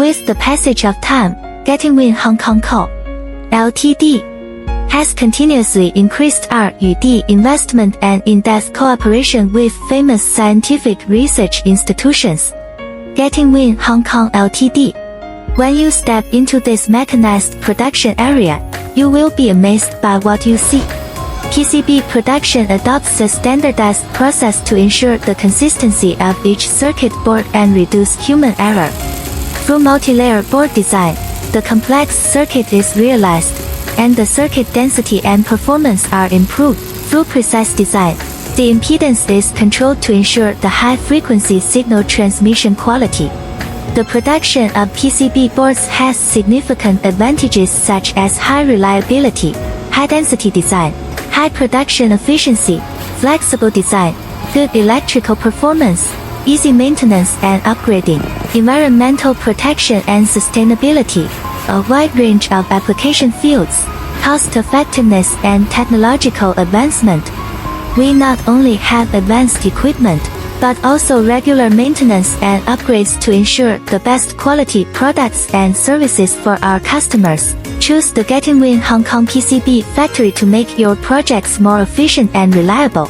With the passage of time, Getting Win Hong Kong Co. Ltd. has continuously increased R&D investment and in-depth cooperation with famous scientific research institutions. Getting Win Hong Kong Ltd. When you step into this mechanized production area, you will be amazed by what you see. PCB production adopts a standardized process to ensure the consistency of each circuit board and reduce human error. Through multi-layer board design, the complex circuit is realized, and the circuit density and performance are improved. Through precise design, the impedance is controlled to ensure the high-frequency signal transmission quality. The production of PCB boards has significant advantages such as high reliability, high-density design, high production efficiency, flexible design, good electrical performance, easy maintenance and upgrading, environmental protection and sustainability, a wide range of application fields, cost-effectiveness and technological advancement. We not only have advanced equipment, but also regular maintenance and upgrades to ensure the best quality products and services for our customers. Choose the Getting Win Hong Kong PCB factory to make your projects more efficient and reliable.